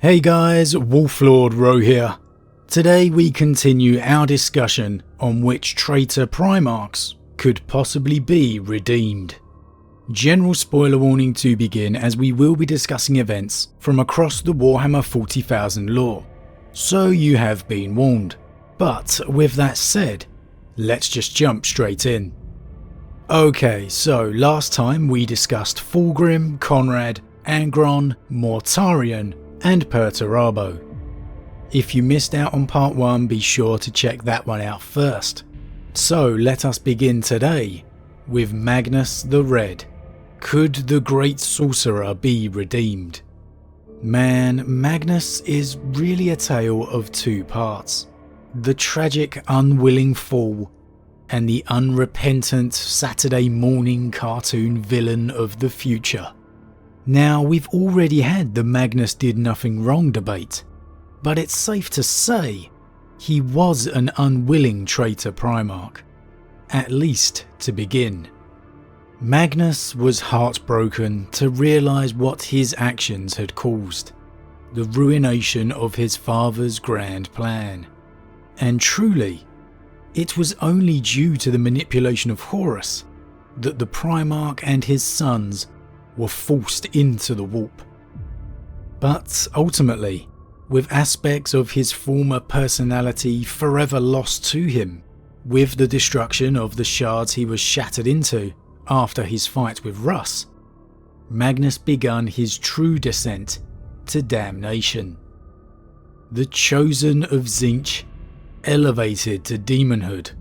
Hey guys, Wolf Lord Rho here. Today we continue our discussion on which Traitor Primarchs could possibly be redeemed. General spoiler warning to begin, as we will be discussing events from across the Warhammer 40,000 lore, so you have been warned. But with that said, let's just jump straight in. Okay, so last time we discussed Fulgrim, Conrad, Angron, Mortarion and Perturabo. If you missed out on part 1, be sure to check that one out first. So let us begin today with Magnus the Red. Could the great sorcerer be redeemed? Man, Magnus is really a tale of two parts. The tragic unwilling fall and the unrepentant Saturday morning cartoon villain of the future. Now, we've already had the Magnus did nothing wrong debate, but it's safe to say he was an unwilling Traitor Primarch, at least to begin. Magnus was heartbroken to realise what his actions had caused, the ruination of his father's grand plan. And truly, it was only due to the manipulation of Horus that the Primarch and his sons were forced into the warp. But ultimately, with aspects of his former personality forever lost to him, with the destruction of the shards he was shattered into after his fight with Russ, Magnus begun his true descent to damnation. The Chosen of Tzeentch elevated to demonhood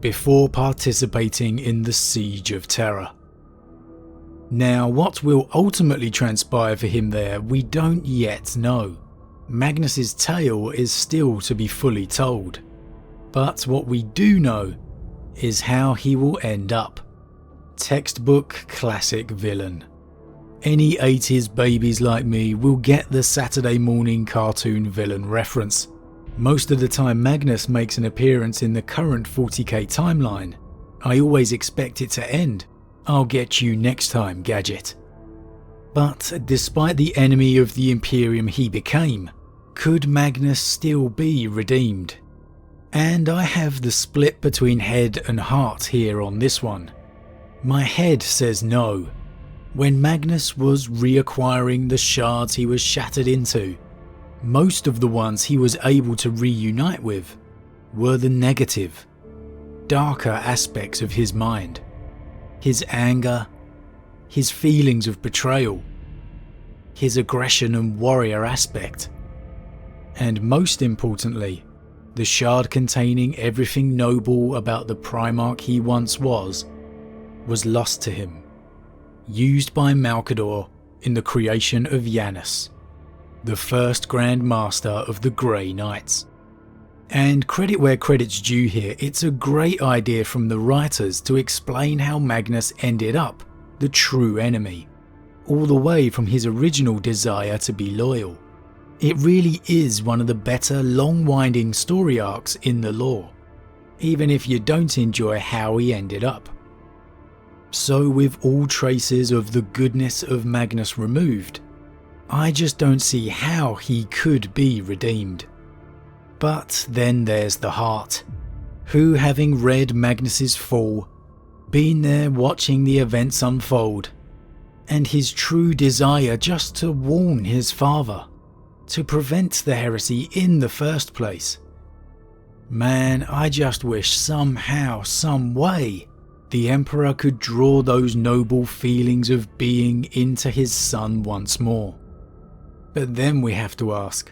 before participating in the Siege of Terror. Now, what will ultimately transpire for him there, we don't yet know. Magnus's tale is still to be fully told. But what we do know is how he will end up. Textbook classic villain. Any 80s babies like me will get the Saturday morning cartoon villain reference. Most of the time Magnus makes an appearance in the current 40k timeline, I always expect it to end, "I'll get you next time, gadget." But despite the enemy of the Imperium he became, could Magnus still be redeemed? And I have the split between head and heart here on this one. My head says no. When Magnus was reacquiring the shards he was shattered into, most of the ones he was able to reunite with were the negative, darker aspects of his mind. His anger, his feelings of betrayal, his aggression and warrior aspect, and most importantly, the shard containing everything noble about the Primarch he once was lost to him, used by Malcador in the creation of Janus, the first Grand Master of the Grey Knights. And credit where credit's due here, it's a great idea from the writers to explain how Magnus ended up the true enemy, all the way from his original desire to be loyal. It really is one of the better long-winding story arcs in the lore, even if you don't enjoy how he ended up. So with all traces of the goodness of Magnus removed, I just don't see how he could be redeemed. But then there's the heart, who, having read Magnus's fall, been there watching the events unfold, and his true desire just to warn his father, to prevent the heresy in the first place. Man, I just wish somehow, some way, the Emperor could draw those noble feelings of being into his son once more. But then we have to ask,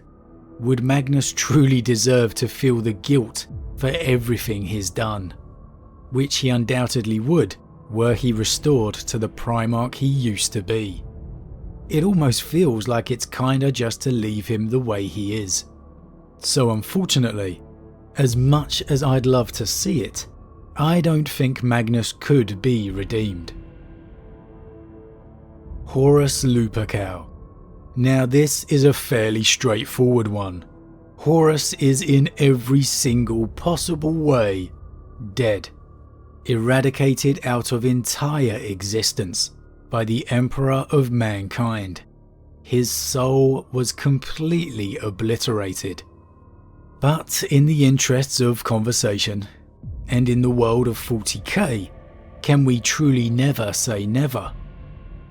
would Magnus truly deserve to feel the guilt for everything he's done? Which he undoubtedly would, were he restored to the Primarch he used to be. It almost feels like it's kinda just to leave him the way he is. So unfortunately, as much as I'd love to see it, I don't think Magnus could be redeemed. Horus Lupercal. Now this is a fairly straightforward one. Horus is in every single possible way dead, eradicated out of entire existence by the Emperor of Mankind. his soul was completely obliterated. But in the interests of conversation, and in the world of 40k, can we truly never say never?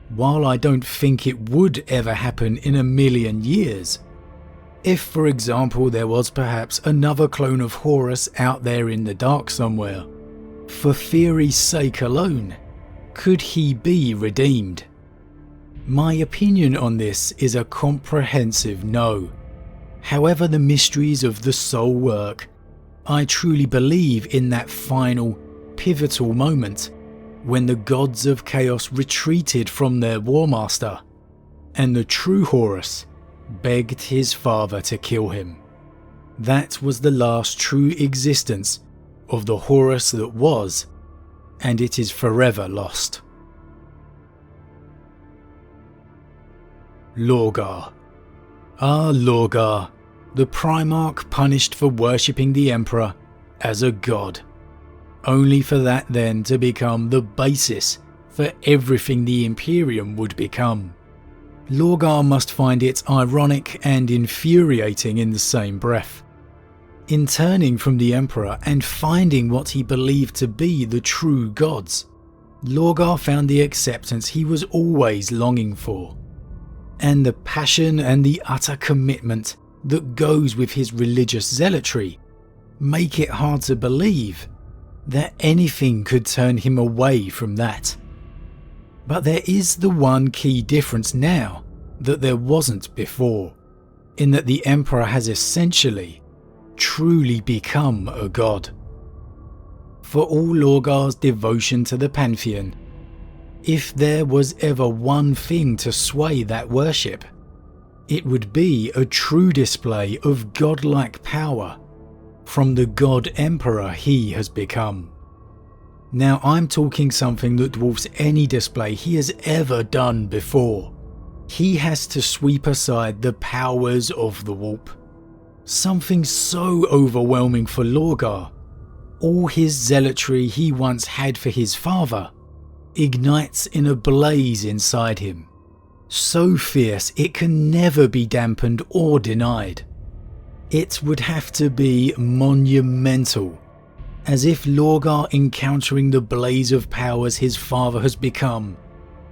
While I don't think it would ever happen in a million years, if for example there was perhaps another clone of Horus out there in the dark somewhere, for theory's sake alone, could he be redeemed? My opinion on this is a comprehensive no. However the mysteries of the soul work, I truly believe in that final, pivotal moment when the gods of chaos retreated from their warmaster, and the true Horus begged his father to kill him. That was the last true existence of the Horus that was, and it is forever lost. Lorgar. Lorgar, the Primarch punished for worshipping the Emperor as a god, only for that then to become the basis for everything the Imperium would become. Lorgar must find it ironic and infuriating in the same breath. In turning from the Emperor and finding what he believed to be the true gods, Lorgar found the acceptance he was always longing for. And the passion and the utter commitment that goes with his religious zealotry make it hard to believe that anything could turn him away from that. But there is the one key difference now that there wasn't before, in that the Emperor has essentially, truly become a god. For all Lorgar's devotion to the Pantheon, if there was ever one thing to sway that worship, it would be a true display of godlike power from the God Emperor he has become. Now I'm talking something that dwarfs any display he has ever done before. He has to sweep aside the powers of the warp. Something so overwhelming for Lorgar, all his zealotry he once had for his father, ignites in a blaze inside him, so fierce it can never be dampened or denied. It would have to be monumental, as if Lorgar encountering the blaze of powers his father has become,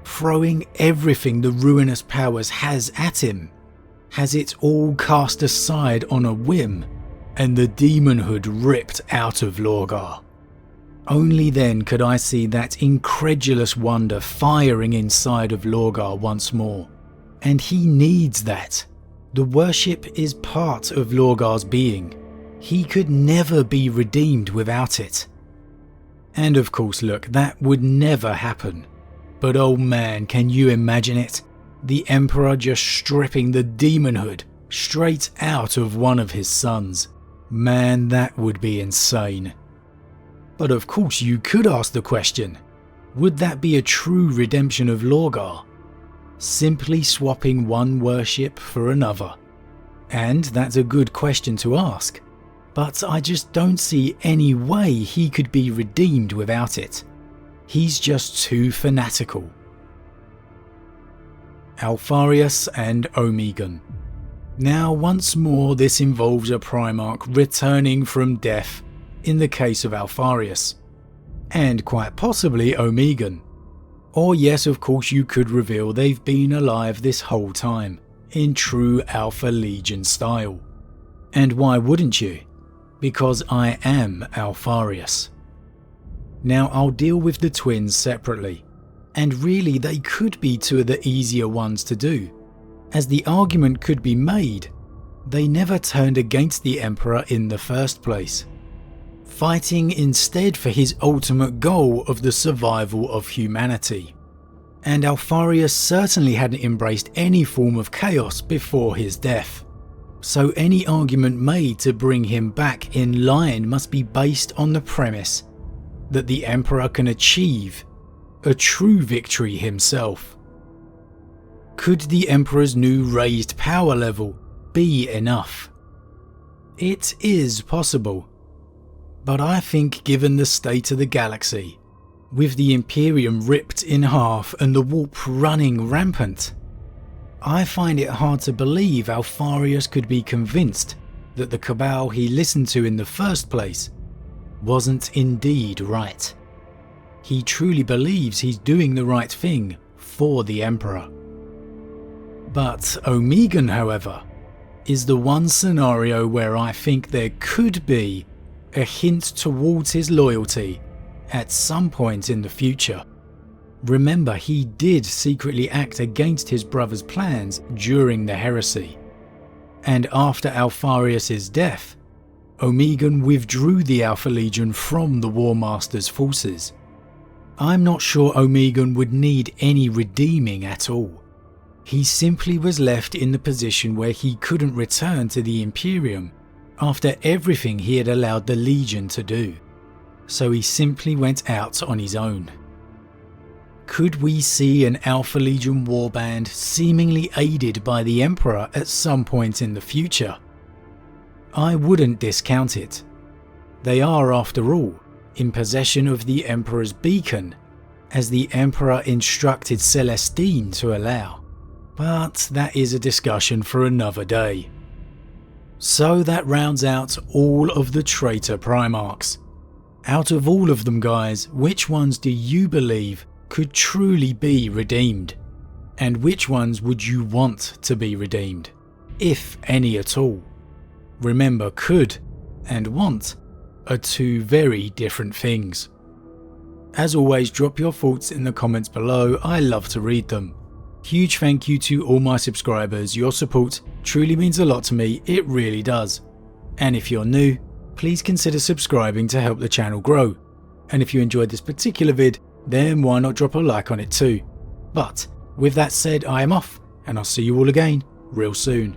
throwing everything the ruinous powers has at him, has it all cast aside on a whim and the demonhood ripped out of Lorgar. Only then could I see that incredulous wonder firing inside of Lorgar once more, and he needs that. The worship is part of Lorgar's being. He could never be redeemed without it. And of course, look, that would never happen. But oh man, can you imagine it? The Emperor just stripping the demonhood straight out of one of his sons. Man, that would be insane. But of course you could ask the question, would that be a true redemption of Lorgar? Simply swapping one worship for another. And that's a good question to ask, but I just don't see any way he could be redeemed without it. He's just too fanatical. Alpharius and Omegan. Now once more this involves a Primarch returning from death in the case of Alpharius, and quite possibly Omegan. Or yes, of course you could reveal they've been alive this whole time, in true Alpha Legion style. And why wouldn't you? Because I am Alpharius. Now I'll deal with the twins separately, and really they could be two of the easier ones to do, as the argument could be made they never turned against the Emperor in the first place, fighting instead for his ultimate goal of the survival of humanity. And Alpharius certainly hadn't embraced any form of chaos before his death, so any argument made to bring him back in line must be based on the premise that the Emperor can achieve a true victory himself. Could the Emperor's new raised power level be enough? It is possible. But I think given the state of the galaxy, with the Imperium ripped in half and the warp running rampant, I find it hard to believe Alpharius could be convinced that the Cabal he listened to in the first place wasn't indeed right. He truly believes he's doing the right thing for the Emperor. But Omegan, however, is the one scenario where I think there could be a hint towards his loyalty at some point in the future. Remember, he did secretly act against his brother's plans during the heresy, and after Alpharius' death, Omegan withdrew the Alpha Legion from the War Master's forces. I'm not sure Omegan would need any redeeming at all. He simply was left in the position where he couldn't return to the Imperium after everything he had allowed the Legion to do, so he simply went out on his own. Could we see an Alpha Legion warband seemingly aided by the Emperor at some point in the future? I wouldn't discount it. They are, after all, in possession of the Emperor's beacon, as the Emperor instructed Celestine to allow. But that is a discussion for another day. So that rounds out all of the Traitor Primarchs. Out of all of them, guys, which ones do you believe could truly be redeemed? And which ones would you want to be redeemed, if any at all? Remember, could and want are two very different things. As always, drop your thoughts in the comments below. I love to read them. Huge thank you to all my subscribers. Your support truly means a lot to me, it really does. And if you're new, please consider subscribing to help the channel grow. And if you enjoyed this particular vid, then why not drop a like on it too. But with that said, I am off, and I'll see you all again real soon.